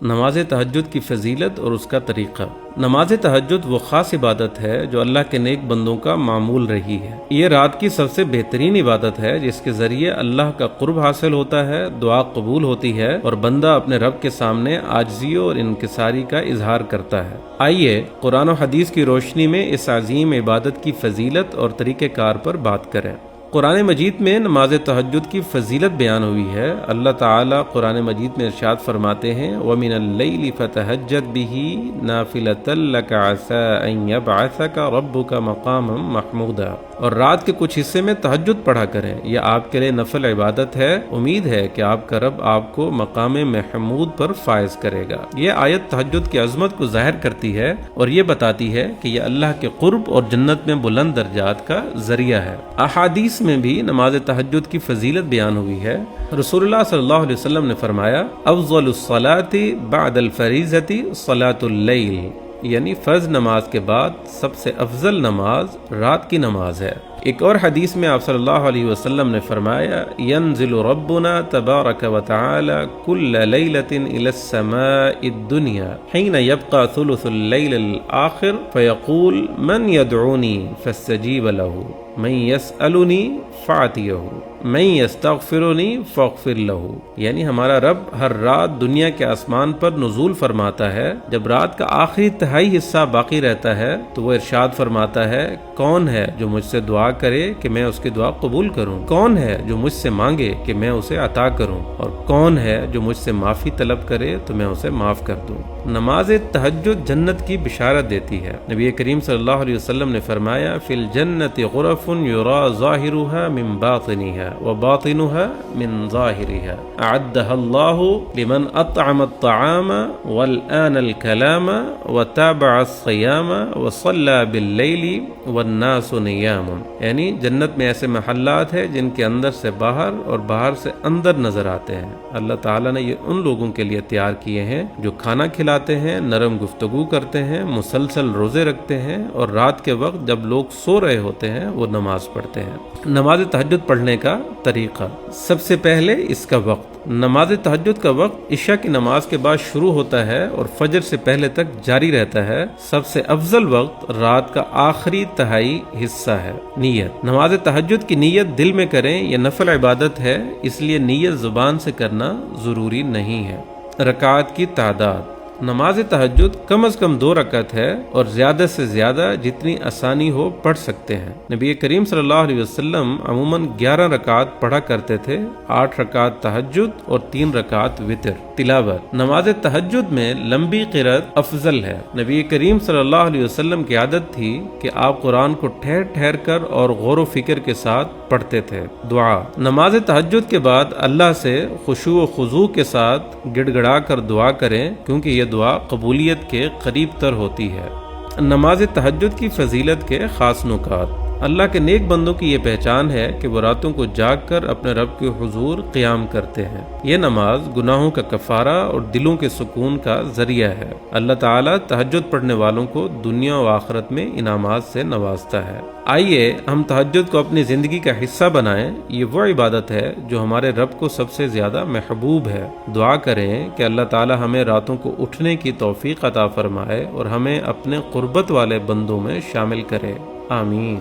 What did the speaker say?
نماز تہجد کی فضیلت اور اس کا طریقہ۔ نماز تہجد وہ خاص عبادت ہے جو اللہ کے نیک بندوں کا معمول رہی ہے۔ یہ رات کی سب سے بہترین عبادت ہے جس کے ذریعے اللہ کا قرب حاصل ہوتا ہے، دعا قبول ہوتی ہے اور بندہ اپنے رب کے سامنے عاجزی اور انکساری کا اظہار کرتا ہے۔ آئیے قرآن و حدیث کی روشنی میں اس عظیم عبادت کی فضیلت اور طریقہ کار پر بات کریں۔ قرآن مجید میں نماز تہجد کی فضیلت بیان ہوئی ہے۔ اللہ تعالیٰ قرآن مجید میں ارشاد فرماتے ہیں وَمِنَ اللَّيْلِ فَتَهَجَّدْ بِهِ نَافِلَةً لَكَ عَسَىٰ أَن يَبْعَثَكَ رَبُّكَ مَقَامًا مَحْمُودًا، اور رات کے کچھ حصے میں تہجد پڑھا کریں، یہ آپ کے لیے نفل عبادت ہے، امید ہے کہ آپ کا رب آپ کو مقام محمود پر فائز کرے گا۔ یہ آیت تہجد کی عظمت کو ظاہر کرتی ہے اور یہ بتاتی ہے کہ یہ اللہ کے قرب اور جنت میں بلند درجات کا ذریعہ ہے۔ احادیث میں بھی نماز تہجد کی فضیلت بیان ہوئی ہے۔ رسول اللہ صلی اللہ علیہ وسلم نے فرمایا افضل الصلاة بعد الفریضۃ صلاۃ اللیل، یعنی فرض نماز کے بعد سب سے افضل نماز رات کی نماز ہے۔ ایک اور حدیث میں آپ صلی اللہ علیہ وسلم نے فرمایا ینزل ربنا تبارک وتعالی کل لیلۃ الی السماء الدنیا حین یبقى ثلث اللیل الآخر فیقول من یدعونی فاستجیب له، من یسألنی فاعطیہ، من یستغفرنی فاغفر لہ، یعنی ہمارا رب ہر رات دنیا کے آسمان پر نزول فرماتا ہے۔ جب رات کا آخری تہائی حصہ باقی رہتا ہے تو وہ ارشاد فرماتا ہے کون ہے جو مجھ سے دعا کرے کہ میں اس کی دعا قبول کروں، کون ہے جو مجھ سے مانگے کہ میں اسے عطا کروں، اور کون ہے جو مجھ سے معافی طلب کرے تو میں اسے معاف کر دوں۔ نماز تہجد جنت کی بشارت دیتی ہے۔ نبی کریم صلی اللہ علیہ وسلم نے فرمایا فی الجنت غرف یرا ظاہرها من باطنها وباطنها من ظاہرها اعدها اللہ لمن اطعم الطعام والآن الكلام وتابع الصیام وصلى باللیل والناس نیام، یعنی جنت میں ایسے محلات ہیں جن کے اندر سے باہر اور باہر سے اندر نظر آتے ہیں۔ اللہ تعالیٰ نے یہ ان لوگوں کے لیے تیار کیے ہیں جو کھانا کھلاتے ہیں، نرم گفتگو کرتے ہیں، مسلسل روزے رکھتے ہیں، اور رات کے وقت جب لوگ سو رہے ہوتے ہیں وہ نماز پڑھتے ہیں۔ نماز تہجد پڑھنے کا طریقہ۔ سب سے پہلے اس کا وقت۔ نماز تہجد کا وقت عشاء کی نماز کے بعد شروع ہوتا ہے اور فجر سے پہلے تک جاری رہتا ہے۔ سب سے افضل وقت رات کا آخری تہائی حصہ ہے۔ نیت۔ نماز تہجد کی نیت دل میں کریں، یہ نفل عبادت ہے، اس لیے نیت زبان سے کرنا ضروری نہیں ہے۔ رکعات کی تعداد۔ نماز تہجد کم از کم 2 رکعت ہے اور زیادہ سے زیادہ جتنی آسانی ہو پڑھ سکتے ہیں۔ نبی کریم صلی اللہ علیہ وسلم عموماً 11 رکعت پڑھا کرتے تھے، 8 رکعت تہجد اور 3 رکعت وتر۔ تلاوت۔ نماز تہجد میں لمبی قرأت افضل ہے۔ نبی کریم صلی اللہ علیہ وسلم کی عادت تھی کہ آپ قرآن کو ٹھہر ٹھہر کر اور غور و فکر کے ساتھ پڑھتے تھے۔ دعا۔ نماز تہجد کے بعد اللہ سے خشوع و خضوع کے ساتھ گڑ گڑا کر دعا کریں، کیونکہ یہ دعا قبولیت کے قریب تر ہوتی ہے۔ نماز تہجد کی فضیلت کے خاص نکات۔ اللہ کے نیک بندوں کی یہ پہچان ہے کہ وہ راتوں کو جاگ کر اپنے رب کے حضور قیام کرتے ہیں۔ یہ نماز گناہوں کا کفارہ اور دلوں کے سکون کا ذریعہ ہے۔ اللہ تعالیٰ تہجد پڑھنے والوں کو دنیا و آخرت میں انعامات سے نوازتا ہے۔ آئیے ہم تہجد کو اپنی زندگی کا حصہ بنائیں۔ یہ وہ عبادت ہے جو ہمارے رب کو سب سے زیادہ محبوب ہے۔ دعا کریں کہ اللہ تعالیٰ ہمیں راتوں کو اٹھنے کی توفیق عطا فرمائے اور ہمیں اپنے قربت والے بندوں میں شامل کرے۔ آمین۔